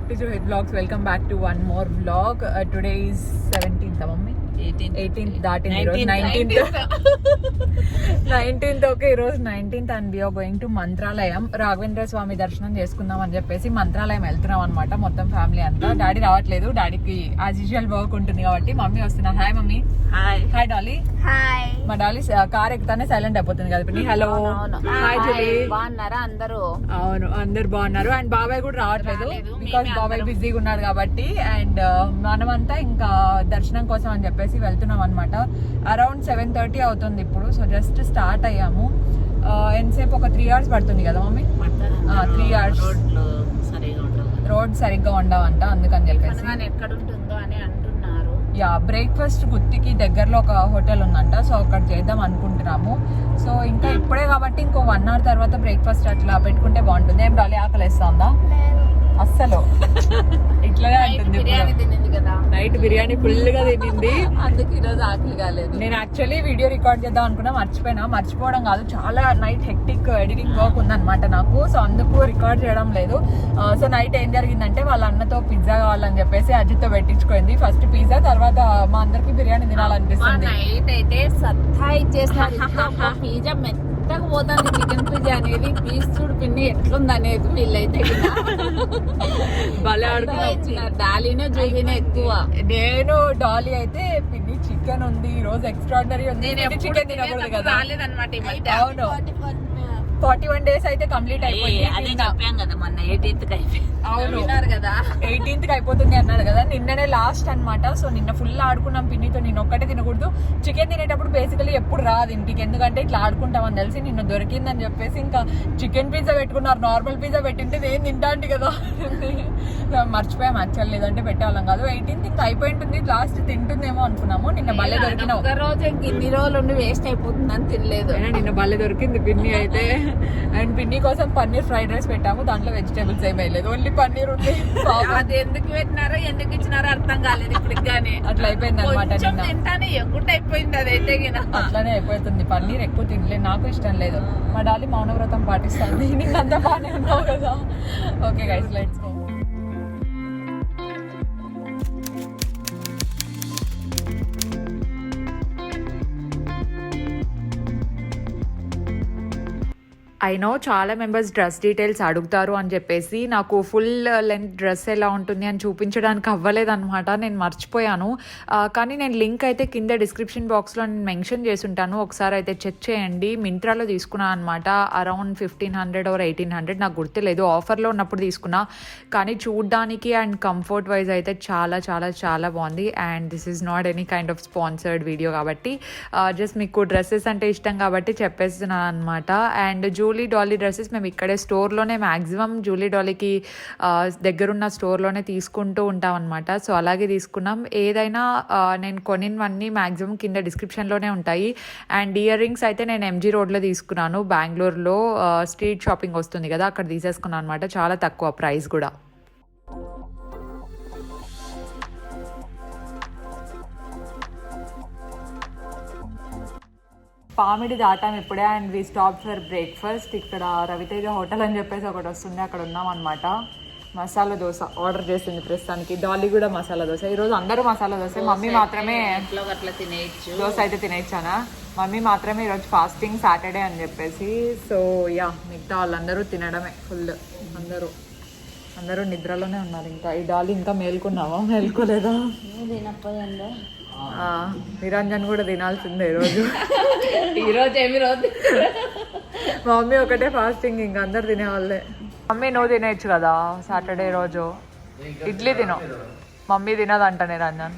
back to Johit Vlogs. Welcome back to one more vlog. Today is 17th, mummy. 18th దాటింది ఈరోజు 19th okay ఈరోజు 19th and we are going to Mantralayam Raghavendra Swami దర్శనం చేసుకుందాం అని చెప్పేసి మంత్రాలయం వెళ్తున్నాం అనమాట మొత్తం ఫ్యామిలీ అంతా. డాడీ రావట్లేదు, డాడీకి యాజ్ యూజువల్ వర్క్ ఉంటుంది కాబట్టి మమ్మీ వస్తున్నా. Hi mummy. Hi Dolly. Hi. మా డాలీ కార్ ఎక్కుతానే సైలెంట్ అయిపోతుంది కదా పిన్ని. Hello hi Julie. బాగున్నారా అందరూ? అవును అందరు బాగున్నారు. అండ్ బాబాయ్ కూడా రావట్లేదు బికాస్ బాబాయ్ బిజీగా ఉన్నారు కాబట్టి. అండ్ మనమంతా ఇంకా దర్శనం కోసం అని చెప్పేసి వెళ్తున్నాం అనమాట. అరౌండ్ 7:30 అవుతుంది ఇప్పుడు. సో జస్ట్ స్టార్ట్ అయ్యాము. ఎంతసేపు ఒక 3 hours పడుతుంది కదా మమ్మీ? 3 hours. రోడ్ సరిగ్గా ఉండవంట, అందుకని చెప్పేసి ఎక్కడ ఉంటుందో అని అంటున్నారు. యా బ్రేక్ఫాస్ట్ గుత్తికి దగ్గరలో ఒక హోటల్ ఉందంట, సో అక్కడ చేద్దాం అనుకుంటున్నాము. సో ఇంకా ఇప్పుడే కాబట్టి ఇంకో 1 hour తర్వాత బ్రేక్ఫాస్ట్ అట్లా పెట్టుకుంటే బాగుంటుంది. ఏం డాలీ ఆకలిస్తుందా? అస్సలు ఇట్లానే అంటుంది. నైట్ బిర్యానీ ఫుల్ గా తినింది, అందుకు ఈరోజు ఆకలి కాలేదు. నేను యాక్చువల్లీ వీడియో రికార్డ్ చేద్దాం అనుకున్నా, మర్చిపోవడం కాదు, చాలా నైట్ హెక్టిక్ ఎడిటింగ్ వర్క్ ఉందన్నమాట నాకు. సో అందుకు రికార్డ్ చేయడం లేదు. సో నైట్ ఏం జరిగిందంటే వాళ్ళ అన్నతో పిజ్జా కావాలని చెప్పేసి అజిత్తో పెట్టించుకోయింది. ఫస్ట్ పిజ్జా, తర్వాత మా అందరికి బిర్యానీ తినాలనిపిస్తుంది. నైట్ అయితే సత్తా ఇచ్చేసారు. పిజ్జా మెత్తగా పోతుంది. చికెన్ పిజ్జా అనేది పీస్ చూడు పిన్ని ఎట్లుంది అనేది వీళ్ళైతే భలే ఆడుతున్నారు. డాలీనే జూబీనే ఎక్కువ. నేను డాలీ అయితే పిన్ని చికెన్ ఉంది ఈ రోజు, ఎక్స్ట్రాడినరీ ఉంది. చికెన్ తినకూడదు కదా, రాలేదన్నమాట. అవును 41 days అయితే కంప్లీట్ అయిపోయింది. మొన్న 18th అవును కదా, 18th అయిపోతుంది అన్నాడు కదా. నిన్ననే లాస్ట్ అన్నమాట. సో నిన్న ఫుల్ ఆడుకున్నాం పిన్నితో. నేను ఒక్కటే తినకూడదు. చికెన్ తినేటప్పుడు బేసికలీ ఎప్పుడు రాదు ఇంటికి, ఎందుకంటే ఇట్లా ఆడుకుంటామని తెలిసి నిన్న దొరికిందని చెప్పేసి ఇంకా చికెన్ పిజ్జా పెట్టుకున్నారు. నార్మల్ పిజ్జా పెట్టింటే నేను తింటాంటి కదా. మర్చిపోయాం యాక్చువల్, లేదంటే పెట్టేవాళ్ళం కాదు. 18th ఇంకా అయిపోయి ఉంటుంది, లాస్ట్ తింటుందేమో అనుకున్నాము. నిన్న భలే దొరికినావు. ఒక రోజు ఇన్ని రోజులు ఉండి వేస్ట్ అయిపోతుందని తినలేదు. నిన్న భలే దొరికింది పిన్ని అయితే. అండ్ పిన్ని కోసం పన్నీర్ ఫ్రైడ్ రైస్ పెట్టాము, దాంట్లో వెజిటేబుల్స్ ఏం వేయలేదు, ఓన్లీ పన్నీర్ ఉంది. అది ఎందుకు పెట్టినారో ఎందుకు ఇచ్చినారో అర్థం కాలేదు ఇప్పుడు. కానీ అట్లా అయిపోయింది అనమాట. తింటానే ఎగుట్ అయిపోయింది. అదైతే అట్లానే అయిపోతుంది. పన్నీర్ ఎక్కువ తినలేదు, నాకు ఇష్టం లేదు. మా డాలీ మౌనవ్రతం పాటిస్తుంది. నీకు అంతా బాగానే ఉన్నావు కదా. Okay guys, let's go. I know చాలా మెంబర్స్ డ్రెస్ డీటెయిల్స్ అడుగుతారు అని చెప్పేసి నాకు ఫుల్ లెంత్ డ్రెస్ ఎలా ఉంటుంది అని చూపించడానికి అవ్వలేదన్నమాట. నేను మర్చిపోయాను. కానీ నేను లింక్ అయితే కింద డిస్క్రిప్షన్ బాక్స్లో నేను మెన్షన్ చేసి ఉంటాను, ఒకసారి అయితే చెక్ చేయండి. మింత్రాలో తీసుకున్నాను అనమాట. అరౌండ్ 1500 or 1800, నాకు గుర్తులేదు. ఆఫర్లో ఉన్నప్పుడు తీసుకున్నా. కానీ చూడ్డానికి అండ్ కంఫర్ట్ వైజ్ అయితే చాలా చాలా చాలా బాగుంది. And this is not any kind of sponsored video కాబట్టి జస్ట్ మీకు డ్రెస్సెస్ అంటే ఇష్టం కాబట్టి చెప్పేస్తున్నాను అనమాట. అండ్ జూలీ డాలీ డ్రెస్సెస్ మేము ఇక్కడే స్టోర్లోనే మ్యాక్సిమం జూలీ డాలీకి దగ్గరున్న స్టోర్లోనే తీసుకుంటూ ఉంటాం అనమాట. సో అలాగే తీసుకున్నాం. ఏదైనా నేను కొనినవన్నీ మ్యాక్సిమం కింద డిస్క్రిప్షన్లోనే ఉంటాయి. అండ్ ఇయర్ రింగ్స్ అయితే నేను ఎంజీ రోడ్లో తీసుకున్నాను. బెంగళూరులో స్ట్రీట్ షాపింగ్ వస్తుంది కదా, అక్కడ తీసేసుకున్నాను అనమాట. చాలా తక్కువ ప్రైస్ కూడా. పామిడి దాటాం ఇప్పుడే. And we stop for breakfast. ఇక్కడ రవితేజ హోటల్ అని చెప్పేసి ఒకటి వస్తుంది, అక్కడ ఉన్నాం అనమాట. మసాలా దోశ ఆర్డర్ చేసింది ప్రస్తుతానికి. డాలీ కూడా మసాలా దోశ. ఈరోజు అందరూ మసాలా దోశ, మమ్మీ మాత్రమే దోశ అయితే తినేచ్చానా. మమ్మీ మాత్రమే ఈరోజు ఫాస్టింగ్, సాటర్డే అని చెప్పేసి. సో యా మిగతా వాళ్ళందరూ తినడమే ఫుల్. అందరూ నిద్రలోనే ఉన్నారు. ఇంకా ఈ డాలీ ఇంకా మేల్కున్నావా? మేల్కోలేదా? నిరంజన్ కూడా తినాల్సిందే ఈరోజు. మా మమ్మీ ఒకటే ఫాస్టింగ్, ఇంకా అందరు తినేవాళ్ళే. మమ్మీ నువ్వు తినేయచ్చు కదా సాటర్డే రోజు. ఇడ్లీ తిను. మమ్మీ తినదంట నిరంజన్.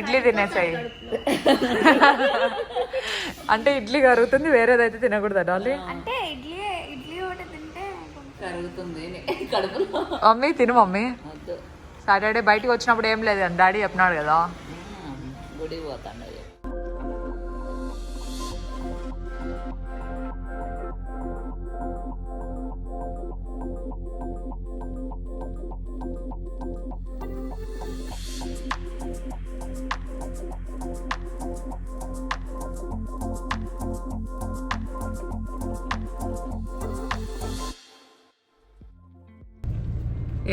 ఇడ్లీ తినేసాయి. అంటే ఇడ్లీ కరుగుతుంది, వేరేదైతే తినకూడదా డాలీ? మమ్మీ తిను. మమ్మీ సాటర్డే బయటికి వచ్చినప్పుడు ఏం లేదు అని డాడీ చెప్పినాడు కదా. గుడి పోతాడు.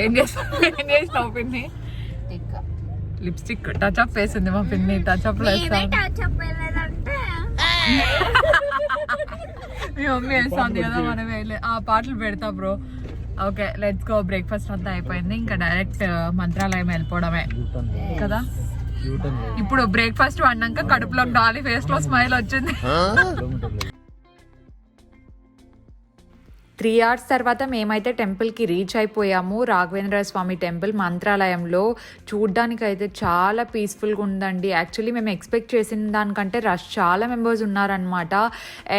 ఏం చేసినావు పిన్ని? లిప్స్టిక్ టచ్ అప్ వేసింది మా పిన్ని. టచ్ అప్ మీ మమ్మీ వేస్తుంది కదా, మనం ఆ పాటలు పెడతా bro. Okay, let's go. Breakfast అంతా అయిపోయింది, ఇంకా డైరెక్ట్ మంత్రాలయం వెళ్ళిపోవడమే కదా. ఇప్పుడు బ్రేక్ఫాస్ట్ వండాక కడుపులో డాలీ ఫేస్ లో స్మైల్ వచ్చింది. 3 hours తర్వాత మేమైతే టెంపుల్కి రీచ్ అయిపోయాము. రాఘవేంద్ర స్వామి టెంపుల్ మంత్రాలయంలో. చూడ్డానికి అయితే చాలా పీస్ఫుల్గా ఉందండి. యాక్చువల్లీ మేము ఎక్స్పెక్ట్ చేసిన దానికంటే రష్ చాలా మెంబర్స్ ఉన్నారనమాట.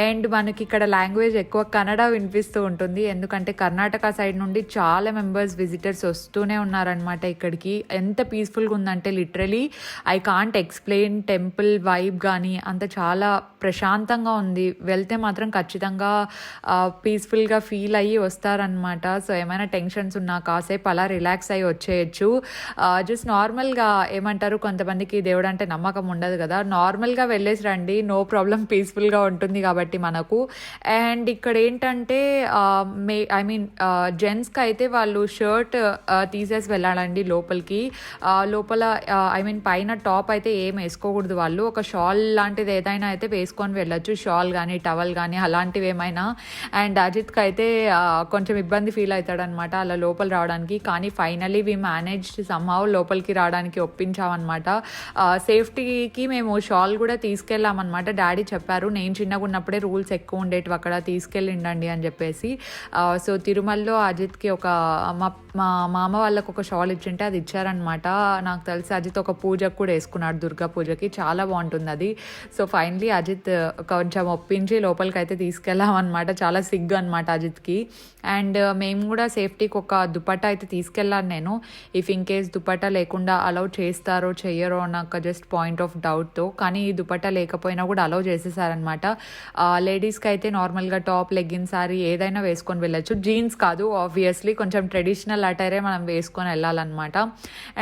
అండ్ మనకి ఇక్కడ లాంగ్వేజ్ ఎక్కువ కన్నడ వినిపిస్తూ ఉంటుంది, ఎందుకంటే కర్ణాటక సైడ్ నుండి చాలా మెంబర్స్ విజిటర్స్ వస్తూనే ఉన్నారనమాట ఇక్కడికి. ఎంత పీస్ఫుల్గా ఉందంటే literally I can't explain. Temple vibe కానీ అంత చాలా ప్రశాంతంగా ఉంది. వెళ్తే మాత్రం ఖచ్చితంగా పీస్ఫుల్గా ఫీల్ అయ్యి వస్తారనమాట. సో ఏమైనా టెన్షన్స్ ఉన్నా కాసేపు అలా రిలాక్స్ అయ్యి వచ్చేయచ్చు. జస్ట్ నార్మల్గా ఏమంటారు, కొంతమందికి దేవుడు అంటే నమ్మకం ఉండదు కదా, నార్మల్గా వెళ్ళేసి రండి, నో ప్రాబ్లం, పీస్ఫుల్గా ఉంటుంది కాబట్టి మనకు. అండ్ ఇక్కడ ఏంటంటే జెంట్స్కి అయితే వాళ్ళు షర్ట్ తీసేసి వెళ్ళాలండి లోపలికి. లోపల పైన టాప్ అయితే ఏం వేసుకోకూడదు వాళ్ళు. ఒక షాల్ లాంటిది ఏదైనా అయితే వేసుకొని వెళ్ళొచ్చు, షాల్ కానీ టవల్ కానీ అలాంటివి ఏమైనా. అండ్ అజిత్కి అయితే కొంచెం ఇబ్బంది ఫీల్ అవుతాడనమాట అలా లోపల రావడానికి. కానీ ఫైనలీ వి మేనేజ్డ్ సమ్హౌ లోపలికి రావడానికి ఒప్పించామన్నమాట. సేఫ్టీకి మేము షాల్ కూడా తీసుకెళ్ళామన్నమాట. డాడీ చెప్పారు, నేను చిన్నగా ఉన్నప్పుడే రూల్స్ ఎక్కువ ఉండేటివి అక్కడ, తీసుకెళ్ళిండండి అని చెప్పేసి. సో తిరుమలలో అజిత్కి ఒక మా మామ వాళ్ళకు ఒక షాల్ ఇచ్చింటే అది ఇచ్చారనమాట. నాకు తెలిసి అజిత్ ఒక పూజకు కూడా వేసుకున్నాడు, దుర్గా పూజకి. చాలా బాగుంటుంది అది. సో ఫైనలీ అజిత్ కొంచెం ఒప్పించి లోపలికి అయితే తీసుకెళ్ళామన్నమాట. చాలా సిగ్గు అనమాట అజిత్కి. అండ్ మేము కూడా సేఫ్టీకి ఒక దుపట్టా అయితే తీసుకెళ్ళాను నేను. ఇఫ్ ఇన్ కేస్ దుపట్టా లేకుండా అలౌ చేస్తారో చెయ్యరో నాకు జస్ట్ పాయింట్ ఆఫ్ డౌట్తో. కానీ ఈ దుపట్టా లేకపోయినా కూడా అలౌ చేసేసారనమాట. లేడీస్కి అయితే నార్మల్గా టాప్, లెగ్గిన్, సారీ ఏదైనా వేసుకొని వెళ్ళచ్చు. జీన్స్ కాదు ఆబ్వియస్లీ, కొంచెం ట్రెడిషనల్ అటైరే మనం వేసుకొని వెళ్ళాలన్నమాట.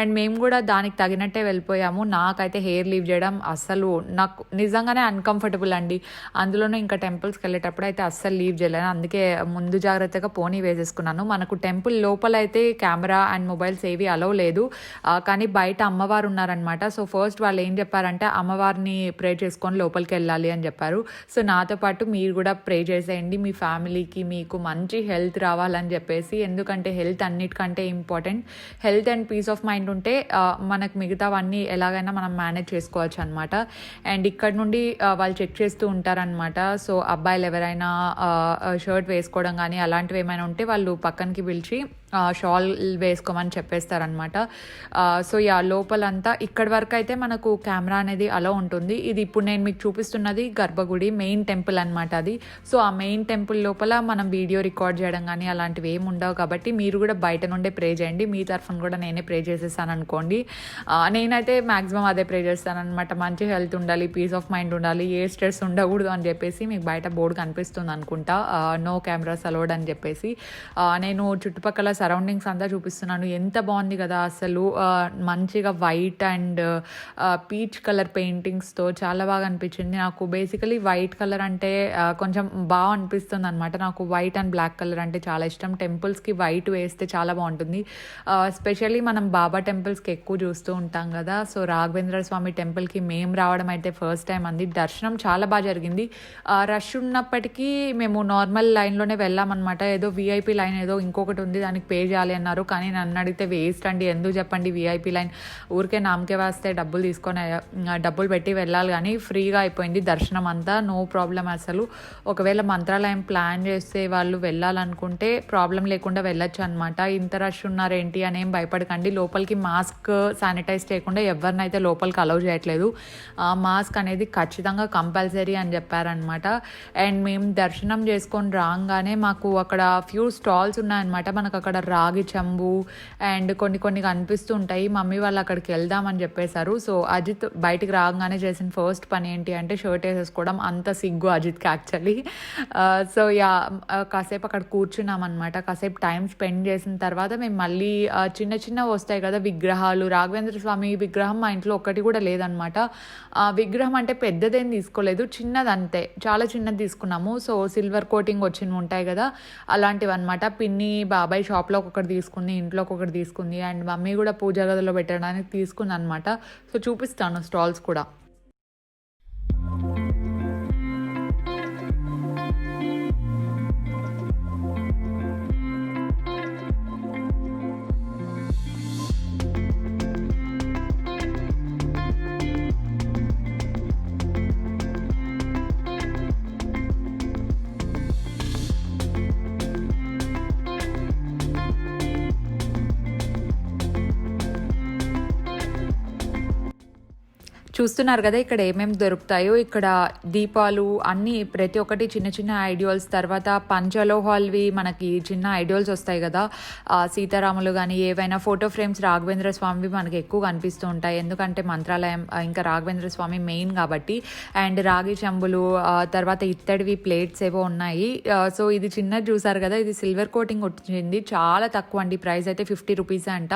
అండ్ మేము కూడా దానికి తగినట్టే వెళ్ళిపోయాము. నాకైతే హెయిర్ లీవ్ చేయడం అస్సలు నాకు నిజంగానే అన్కంఫర్టబుల్ అండి. అందులోనూ ఇంకా టెంపుల్స్కి వెళ్ళేటప్పుడు అయితే అస్సలు లీవ్ చేయలేను. అందుకే ముందు జాగ్రత్తగా పోనీ వేసేసుకున్నాను. మనకు టెంపుల్ లోపల అయితే కెమెరా అండ్ మొబైల్స్ ఏవి అలౌ లేదు, కానీ బయట అమ్మవారు ఉన్నారనమాట. సో ఫస్ట్ వాళ్ళు ఏం చెప్పారంటే అమ్మవారిని ప్రే చేసుకొని లోపలికి వెళ్ళాలి అని చెప్పారు. సో నాతో పాటు మీరు కూడా ప్రే చేసేయండి, మీ ఫ్యామిలీకి మీకు మంచి హెల్త్ రావాలని చెప్పేసి. ఎందుకంటే హెల్త్ అన్నిటికంటే important. Health and peace of mind ఉంటే మనకు మిగతావన్నీ ఎలాగైనా మనం మేనేజ్ చేసుకోవచ్చు అనమాట. అండ్ ఇక్కడ నుండి వాళ్ళు చెక్ చేస్తూ ఉంటారనమాట. సో అబ్బాయిలు ఎవరైనా షర్ట్ వేసుకోవడం కానీ అలాంటివి ఏమైనా ఉంటే వాళ్ళు పక్కనకి పిలిచి షాల్ వేసుకోమని చెప్పేస్తారనమాట. సో లోపలంతా ఇక్కడి వరకు అయితే మనకు కెమెరా అనేది అలా ఉంటుంది. ఇది ఇప్పుడు నేను మీకు చూపిస్తున్నది గర్భగుడి, మెయిన్ టెంపుల్ అనమాట అది. సో ఆ మెయిన్ టెంపుల్ లోపల మనం వీడియో రికార్డ్ చేయడం కానీ అలాంటివి ఏమి ఉండవు. కాబట్టి మీరు కూడా బయట నుండే ప్రే చేయండి. మీ తరఫున కూడా నేనే ప్రే చేసేసాను అనుకోండి. నేనైతే మ్యాక్సిమం అదే ప్రే చేస్తాను అనమాట. మంచి హెల్త్ ఉండాలి, పీస్ ఆఫ్ మైండ్ ఉండాలి, ఏ స్ట్రెస్ ఉండకూడదు అని చెప్పేసి. మీకు బయట బోర్డు కనిపిస్తుంది అనుకుంటా, నో కెమెరాస్ అలౌడ్ అని చెప్పేసి. నేను చుట్టుపక్కల సరౌండింగ్స్ అంతా చూపిస్తున్నాను. ఎంత బాగుంది కదా అసలు. మంచిగా వైట్ అండ్ పీచ్ కలర్ పెయింటింగ్స్తో చాలా బాగా అనిపించింది నాకు. బేసికలీ వైట్ కలర్ అంటే కొంచెం బాగా అనిపిస్తుంది అనమాట. నాకు వైట్ అండ్ బ్లాక్ కలర్ అంటే చాలా ఇష్టం. టెంపుల్స్కి వైట్ వేస్తే చాలా బాగుంటుంది. స్పెషల్లీ మనం బాబా టెంపుల్స్కి ఎక్కువ చూస్తూ ఉంటాం కదా. సో రాఘవేంద్ర స్వామి టెంపుల్కి మేము రావడం అయితే ఫస్ట్ టైం అంది. దర్శనం చాలా బాగా జరిగింది. రష్ ఉన్నప్పటికీ మేము నార్మల్ లైన్లోనే వెళ్ళామన్నమాట. ఏదో విఐపి లైన్ ఏదో ఇంకొకటి ఉంది, దానికి పే చేయాలి అన్నారు. కానీ నన్ను అడిగితే వేస్ట్ అండి, ఎందుకు చెప్పండి, విఐపి లైన్ ఊరికే నామకే వేస్తే డబ్బులు పెట్టి వెళ్ళాలి, కానీ ఫ్రీగా అయిపోయింది దర్శనం అంతా, నో ప్రాబ్లం అసలు. ఒకవేళ మంత్రాలయం ప్లాన్ చేస్తే వాళ్ళు వెళ్ళాలనుకుంటే ప్రాబ్లం లేకుండా వెళ్ళొచ్చు అనమాట. ఇంత రష్ ఉన్నారేంటి అని ఏం భయపడకండి. లోపలికి మాస్క్ శానిటైజ్ చేయకుండా ఎవరినైతే లోపలికి అలౌ చేయట్లేదు. మాస్క్ అనేది ఖచ్చితంగా కంపల్సరీ అని చెప్పారనమాట. అండ్ మేము దర్శనం చేసుకొని రాగానే మాకు అక్కడ ఫ్యూ స్టాల్స్ ఉన్నాయన్నమాట. మనకు అక్కడ రాగి చెంబు అండ్ కొన్ని కనిపిస్తూ ఉంటాయి. మమ్మీ వాళ్ళు అక్కడికి వెళ్దామని చెప్పేశారు. సో అజిత్ బయటికి రాగానే చేసిన ఫస్ట్ పని ఏంటి అంటే షర్ట్ వేసేసుకోవడం. అంత సిగ్గు అజిత్కి యాక్చువల్లీ. సో కాసేపు అక్కడ కూర్చున్నాం అనమాట. కాసేపు టైం స్పెండ్ చేసిన తర్వాత మేము మళ్ళీ చిన్న వస్తాయి కదా విగ్రహాలు. రాఘవేంద్ర స్వామి విగ్రహం మా ఇంట్లో ఒక్కటి కూడా లేదనమాట. విగ్రహం అంటే పెద్దదేం తీసుకోలేదు, చిన్నది అంతే, చాలా చిన్నది తీసుకున్నాము. సో సిల్వర్ కోటింగ్ వచ్చినవి ఉంటాయి ఉంటాయి కదా, అలాంటివి అనమాట. పిన్ని బాబాయ్ షాప్లో ఒకటి తీసుకుంది, ఇంట్లోకి ఒకటి తీసుకుంది, అండ్ మమ్మీ కూడా పూజ గదిలో పెట్టడానికి తీసుకుంది అనమాట. సో చూపిస్తాను స్టాల్స్ కూడా. చూస్తున్నారు కదా ఇక్కడ ఏమేమి దొరుకుతాయో. ఇక్కడ దీపాలు అన్నీ ప్రతి ఒక్కటి చిన్న చిన్న ఐడియాల్స్, తర్వాత పంచలోహాల్వి మనకి చిన్న ఐడియాల్స్ వస్తాయి కదా, సీతారాములు కానీ ఏవైనా ఫోటో ఫ్రేమ్స్ రాఘవేంద్ర స్వామివి మనకి ఎక్కువ కనిపిస్తూ ఉంటాయి, ఎందుకంటే మంత్రాలయం ఇంకా రాఘవేంద్ర స్వామి మెయిన్ కాబట్టి. అండ్ రాగి చెంబులు, తర్వాత ఇత్తడివి ప్లేట్స్ ఏవో ఉన్నాయి. సో ఇది చిన్నది చూసారు కదా, ఇది సిల్వర్ కోటింగ్ వచ్చింది, చాలా తక్కువ అండి, ప్రైస్ అయితే 50 రూపీస్ అంట.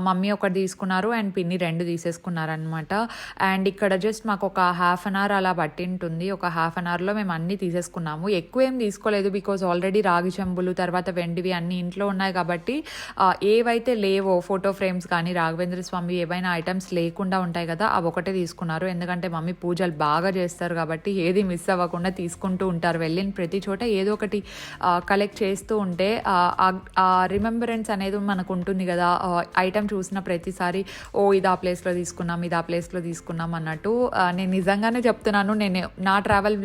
మమ్మీ ఒకటి తీసుకున్నారు అండ్ పిన్ని 2 తీసేసుకున్నారు అనమాట. అండ్ ఇక్కడ జస్ట్ మాకు ఒక హాఫ్ అన్ అవర్ అలా పట్టింటుంది. ఒక హాఫ్ అన్ అవర్లో మేము అన్నీ తీసేసుకున్నాము. ఎక్కువ ఏం తీసుకోలేదు, బికాజ్ ఆల్రెడీ రాగి చెంబులు తర్వాత వెండివి అన్నీ ఇంట్లో ఉన్నాయి కాబట్టి ఏవైతే లేవో ఫోటో ఫ్రేమ్స్ కానీ రాఘవేంద్ర స్వామి ఏవైనా ఐటమ్స్ లేకుండా ఉంటాయి కదా, అవి ఒకటే తీసుకున్నారు. ఎందుకంటే మమ్మీ పూజలు బాగా చేస్తారు కాబట్టి ఏది మిస్ అవ్వకుండా తీసుకుంటూ ఉంటారు. వెళ్ళిన ప్రతి చోట ఏదో ఒకటి కలెక్ట్ చేస్తూ ఉంటే ఆ రిమెంబరెన్స్ అనేది మనకు ఉంటుంది కదా. ఐటమ్ చూసిన ప్రతిసారి ఓ ఇది ఆ ప్లేస్లో తీసుకున్నాం, ఇది ఆ ప్లేస్లో తీసుకున్నాం అన్నట్టు. నేను నిజంగానే చెప్తున్నాను, నేను నా ట్రావెల్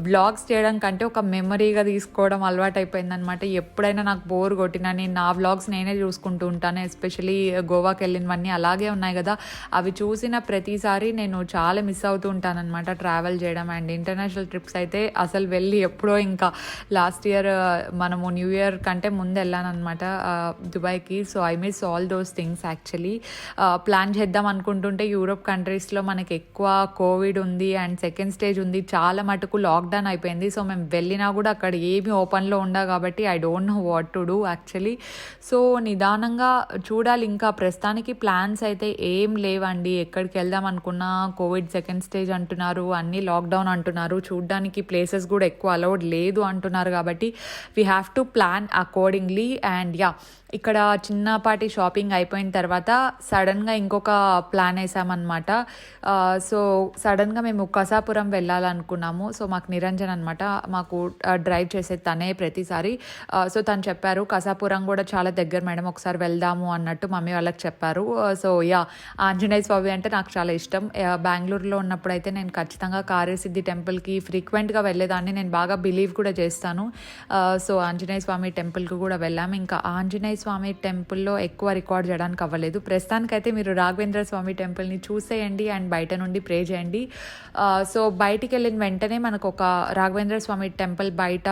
వ్లాగ్స్ చేయడం కంటే ఒక మెమరీగా తీసుకోవడం అలవాటు అయిపోయిందనమాట. ఎప్పుడైనా నాకు బోర్ కొట్టినా నేను నా వ్లాగ్స్ నేనే చూసుకుంటూ ఉంటాను. ఎస్పెషలీ గోవాకి వెళ్ళినవన్నీ అలాగే ఉన్నాయి కదా, అవి చూసిన ప్రతిసారి నేను చాలా మిస్ అవుతూ ఉంటాను అనమాట ట్రావెల్ చేయడం. అండ్ ఇంటర్నేషనల్ ట్రిప్స్ అయితే అసలు వెళ్ళి ఎప్పుడో, ఇంకా లాస్ట్ ఇయర్ మనము న్యూ ఇయర్ కంటే ముందు వెళ్ళాను అనమాట దుబాయ్కి. So I miss all those things actually. Plan చేద్దాం అనుకుంటుంటే యూరోప్ కంట్రీస్లో మనకి ఎక్కువ కోవిడ్ ఉంది అండ్ సెకండ్ స్టేజ్ ఉంది, చాలా మటుకు లాక్డౌన్ అయిపోయింది. సో మేము వెళ్ళినా కూడా అక్కడ ఏమి ఓపెన్లో ఉండవు కాబట్టి I don't know what to do actually. So నిదానంగా చూడాలి. ఇంకా ప్రస్తుతానికి ప్లాన్స్ అయితే ఏం లేవండి. ఎక్కడికి వెళ్దాం అనుకున్నా కోవిడ్ సెకండ్ స్టేజ్ అంటున్నారు, అన్నీ లాక్డౌన్ అంటున్నారు, చూడ్డానికి ప్లేసెస్ కూడా ఎక్కువ అలౌడ్ లేదు అంటున్నారు కాబట్టి we have to plan accordingly. And yeah, ఇక్కడ చిన్నపాటి షాపింగ్ అయిపోయిన తర్వాత సడన్గా ఇంకొక ప్లాన్ వేసామన్నమాట. సో సడన్గా మేము కసాపురం వెళ్ళాలనుకున్నాము. సో మాకు నిరంజన్ అనమాట, మాకు డ్రైవ్ చేసే తనే ప్రతిసారి. సో తను చెప్పారు కసాపురం కూడా చాలా దగ్గర మేడం, ఒకసారి వెళ్దాము అన్నట్టు మమ్మీ వాళ్ళకి చెప్పారు. సో యా, ఆంజనేయ స్వామి అంటే నాకు చాలా ఇష్టం. బెంగళూరులో ఉన్నప్పుడు అయితే నేను ఖచ్చితంగా కార్యసిద్ధి టెంపుల్కి ఫ్రీక్వెంట్గా వెళ్ళేదాన్ని, నేను బాగా బిలీవ్ కూడా చేస్తాను. సో ఆంజనేయ స్వామి టెంపుల్కి కూడా వెళ్ళాము. ఇంకా ఆంజనేయ స్వామి టెంపుల్లో ఎక్కువ రికార్డ్ చేయడానికి అవ్వలేదు. ప్రస్తుతానికైతే మీరు రాఘవేంద్ర స్వామి టెంపుల్ని చూసేయండి అండ్ బయట నుండి ప్రే చేయండి. సో బయటికి వెళ్ళిన వెంటనే మనకు ఒక రాఘవేంద్ర స్వామి టెంపుల్ బయట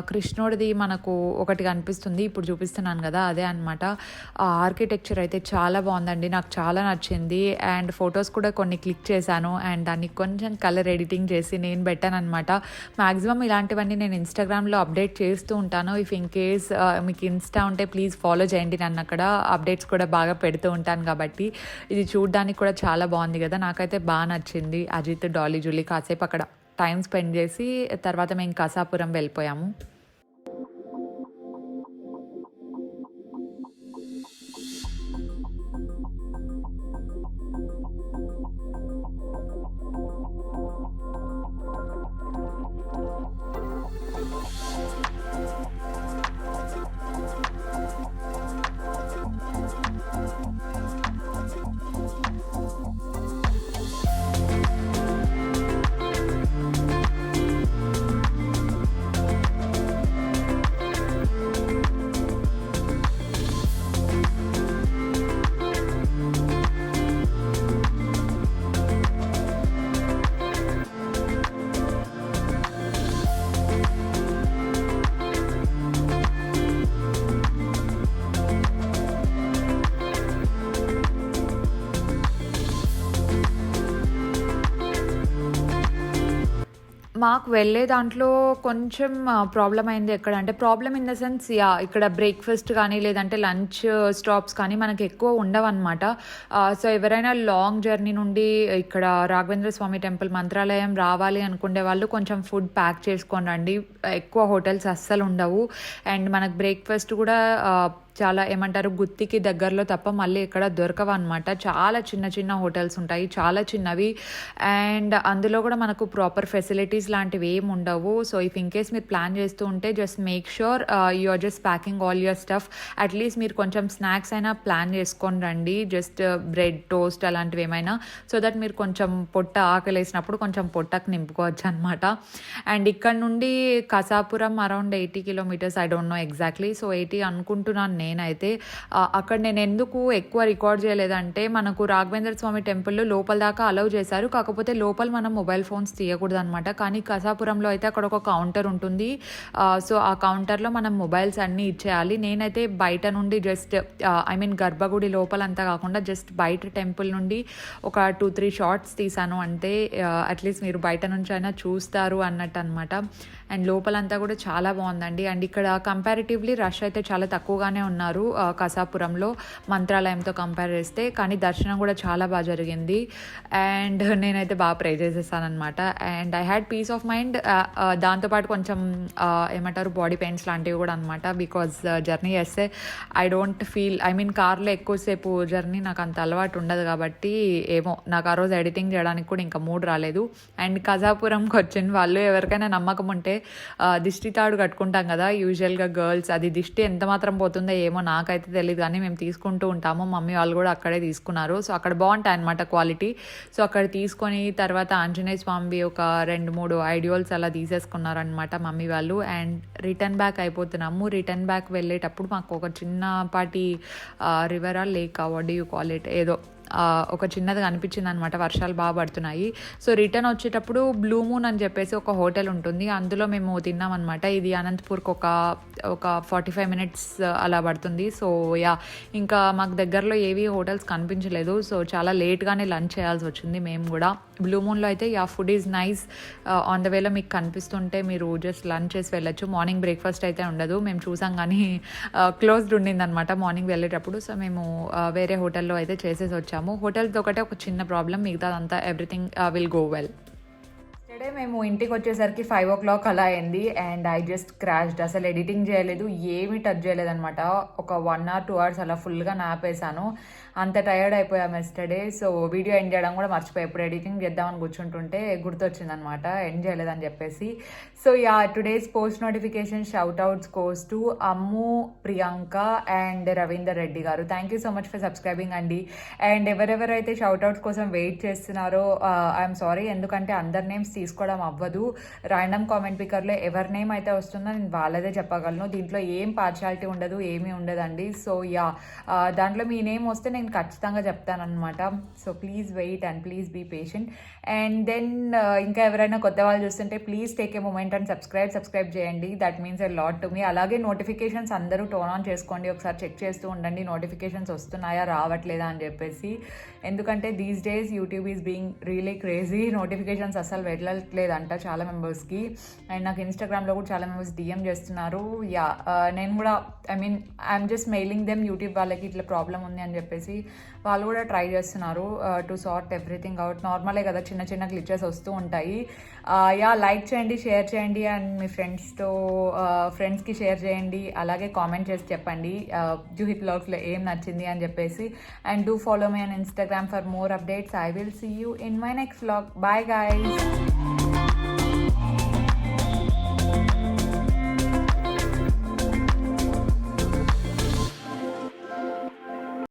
కృష్ణుడిది మనకు ఒకటి కనిపిస్తుంది, ఇప్పుడు చూపిస్తున్నాను కదా, అదే అనమాట. ఆర్కిటెక్చర్ అయితే చాలా బాగుందండి, నాకు చాలా నచ్చింది. అండ్ ఫొటోస్ కూడా కొన్ని క్లిక్ చేశాను అండ్ దాన్ని కొంచెం కలర్ ఎడిటింగ్ చేసి నేను పెట్టాను అనమాట. మ్యాక్సిమం ఇలాంటివన్నీ నేను ఇన్స్టాగ్రామ్లో అప్డేట్ చేస్తూ ఉంటాను. ఇఫ్ ఇన్ కేస్ మీకు ఇన్స్టా ఉంటే ప్లీజ్ ఫాలో చేయండి నన్ను, అక్కడ అప్డేట్స్ కూడా బాగా పెడుతూ ఉంటాను కాబట్టి. ఇది చూడడానికి కూడా చాలా బాగుంది కదా, నాకైతే బాగా నచ్చింది. అజిత్, డాలీ, జూలీ కాసేపు అక్కడ టైం స్పెండ్ చేసి తర్వాత మేము కసాపురం వెళ్ళిపోయాము. మాకు వెళ్ళే దాంట్లో కొంచెం ప్రాబ్లమ్ అయింది. ఎక్కడ అంటే ప్రాబ్లమ్ ఇన్ ద సెన్స్ ఇక్కడ బ్రేక్ఫాస్ట్ కానీ లేదంటే లంచ్ స్టాప్స్ కానీ మనకి ఎక్కువ ఉండవన్నమాట. సో ఎవరైనా లాంగ్ జర్నీ నుండి ఇక్కడ రాఘవేంద్ర స్వామి టెంపుల్ మంత్రాలయం రావాలి అనుకునే వాళ్ళు కొంచెం ఫుడ్ ప్యాక్ చేసుకొని రండి. ఎక్కువ హోటల్స్ అస్సలు ఉండవు. అండ్ మనకు బ్రేక్ఫాస్ట్ కూడా చాలా ఏమంటారు గుత్తికి దగ్గరలో తప్ప మళ్ళీ ఇక్కడ దొరకవు అనమాట. చాలా చిన్న చిన్న హోటల్స్ ఉంటాయి, చాలా చిన్నవి. అండ్ అందులో కూడా మనకు ప్రాపర్ ఫెసిలిటీస్ లాంటివి ఏమి ఉండవు. సో ఇఫ్ ఇన్ కేస్ మీరు ప్లాన్ చేస్తూ ఉంటే just make sure you are just packing all your stuff. At least మీరు కొంచెం స్నాక్స్ అయినా ప్లాన్ చేసుకొని రండి, జస్ట్ బ్రెడ్ టోస్ట్ అలాంటివి ఏమైనా, సో దట్ మీరు కొంచెం పొట్ట ఆకలేసినప్పుడు కొంచెం పొట్టకు నింపుకోవచ్చు అనమాట. అండ్ ఇక్కడ నుండి Kasapuram around 80 kilometres, I don't know exactly. So 80 అనుకుంటున్నాను నేనైతే. అక్కడ నేను ఎందుకు ఎక్కువ రికార్డ్ చేయలేదంటే మనకు రాఘవేంద్ర స్వామి టెంపుల్లో లోపల దాకా అలౌ చేశారు, కాకపోతే లోపల మనం మొబైల్ ఫోన్స్ తీయకూడదు అనమాట. కానీ కసాపురంలో అయితే అక్కడ ఒక కౌంటర్ ఉంటుంది. సో ఆ కౌంటర్లో మనం మొబైల్స్ అన్నీ ఇచ్చేయాలి. నేనైతే బయట నుండి జస్ట్ ఐ మీన్ గర్భగుడి లోపలంతా కాకుండా జస్ట్ బయట టెంపుల్ నుండి ఒక 2-3 షార్ట్స్ తీసాను అంటే అట్లీస్ట్ మీరు బయట నుంచి అయినా చూస్తారు అన్నట్టు అనమాట. అండ్ లోపలంతా కూడా చాలా బాగుందండి. అండ్ ఇక్కడ కంపారిటివ్లీ రష్ అయితే చాలా తక్కువగానే ఉన్నారు కసాపురంలో మంత్రాలయంతో కంపేర్ చేస్తే. కానీ దర్శనం కూడా చాలా బాగా జరిగింది. అండ్ నేనైతే బాగా ప్రే చేసేసాను అనమాట. And I had peace of mind. దాంతోపాటు కొంచెం ఏమంటారు బాడీ పెయిన్స్ లాంటివి కూడా అనమాట. బికాజ్ జర్నీ చేస్తే I don't feel, I mean కార్లో ఎక్కువసేపు జర్నీ నాకు అంత అలవాటు ఉండదు కాబట్టి ఏమో నాకు ఆ రోజు ఎడిటింగ్ చేయడానికి కూడా ఇంకా మూడ్ రాలేదు. అండ్ కసాపురంకి వచ్చిన వాళ్ళు ఎవరికైనా నమ్మకం ఉంటే దిష్టి తాడు కట్టుకుంటాం కదా యూజువల్గా గర్ల్స్, అది దిష్టి ఎంత మాత్రం పోతుందో ఏమో నాకైతే తెలియదు, కానీ మేము తీసుకుంటూ ఉంటాము. మమ్మీ వాళ్ళు కూడా అక్కడే తీసుకున్నారు. సో అక్కడ బాగుంటాయి అనమాట క్వాలిటీ. సో అక్కడ తీసుకొని తర్వాత ఆంజనేయ స్వామి ఒక 2-3 ఐడియోల్స్ అలా తీసేసుకున్నారనమాట మమ్మీ వాళ్ళు. అండ్ రిటర్న్ బ్యాక్ అయిపోతున్నాము. రిటర్న్ బ్యాక్ వెళ్ళేటప్పుడు మాకు ఒక చిన్నపాటి రివరా lake, what do you call it, ఏదో ఒక చిన్నది కనిపించింది అనమాట. వర్షాలు బాగా పడుతున్నాయి. సో రిటర్న్ వచ్చేటప్పుడు బ్లూ మూన్ అని చెప్పేసి ఒక హోటల్ ఉంటుంది, అందులో మేము తిన్నామన్నమాట. ఇది అనంతపూర్కి ఒక 45 మినిట్స్ అలా పడుతుంది. సో ఇంకా మాకు దగ్గరలో ఏవి హోటల్స్ కనిపించలేదు. సో చాలా లేట్గానే లంచ్ చేయాల్సి వచ్చింది మేము కూడా. బ్లూ మూన్లో అయితే food is nice. On the వేలో మీకు కనిపిస్తుంటే మీరు జస్ట్ లంచ్ చేసి వెళ్ళచ్చు. మార్నింగ్ బ్రేక్ఫాస్ట్ అయితే ఉండదు, మేము చూసాం కానీ క్లోజ్డ్ ఉండింది అనమాట మార్నింగ్ వెళ్ళేటప్పుడు. సో మేము వేరే హోటల్లో అయితే చేసేసి వచ్చాము. హోటల్తో ఒకటే ఒక చిన్న ప్రాబ్లం, మిగతాదంతా everything will go well. Today మేము ఇంటికి వచ్చేసరికి 5 o'clock అలా అయింది. And I just crashed. అసలు ఎడిటింగ్ చేయలేదు, ఏమీ టచ్ చేయలేదు అనమాట. ఒక 1 or 2 hours అలా ఫుల్గా నాపేసాను. అంత టైర్డ్ అయిపోయాము ఎస్టర్డే. సో వీడియో ఎండ్ చేయడం కూడా మర్చిపోయి ఎప్పుడు ఎడిటింగ్ చేద్దామని కూర్చుంటుంటే గుర్తొచ్చిందనమాట ఎండ్ చేయలేదని చెప్పేసి. So today's post notification shout outs goes to Ammu, Priyanka and Ravinder Reddy గారు. Thank you so much for subscribing అండి. అండ్ ఎవరెవరైతే షౌట్ అవుట్స్ కోసం వెయిట్ చేస్తున్నారో ఐఎమ్ సారీ, ఎందుకంటే అందరి నేమ్స్ తీసుకోవడం అవ్వదు. ర్యాండమ్ కామెంట్ పికర్లో ఎవరి నేమ్ అయితే వస్తుందో నేను వాళ్ళదే చెప్పగలను. దీంట్లో ఏం పార్షాలిటీ ఉండదు, ఏమీ ఉండదండి. సో దాంట్లో మీ నేమ్ వస్తే నేను ఖచ్చితంగా చెప్తానమాట. So please wait and please be patient. And then ఇంకా ఎవరైనా కొత్త వాళ్ళు చూస్తుంటే please take a moment and subscribe చేయండి. That means a lot to me. అలాగే నోటిఫికేషన్స్ అందరూ టోన్ ఆన్ చేసుకోండి, ఒకసారి చెక్ చేస్తూ ఉండండి నోటిఫికేషన్స్ వస్తున్నాయా రావట్లేదా అని చెప్పేసి. ఎందుకంటే these days YouTube is being really crazy. Notifications అసలు వెళ్ళట్లేదంట చాలా మెంబర్స్కి. అండ్ నాకు ఇన్స్టాగ్రామ్లో కూడా చాలా మెంబర్స్ డిఎం చేస్తున్నారు. నేను కూడా I'm just mailing them, YouTube వాళ్ళకి ఇట్లా ప్రాబ్లం ఉంది అని చెప్పేసి వాళ్ళు కూడా ట్రై చేస్తున్నారు టు సార్ట్ ఎవ్రీథింగ్ అవుట్. నార్మలే కదా, చిన్న చిన్న గ్లిచెస్ వస్తూ ఉంటాయి. లైక్ చేయండి, షేర్ చేయండి అండ్ మీ ఫ్రెండ్స్కి షేర్ చేయండి. అలాగే కామెంట్ చేసి చెప్పండి జూహీ బ్లాగ్స్లో ఏం నచ్చింది అని చెప్పేసి. And do follow me on Instagram for more updates. I will see you in my next vlog. Bye guys.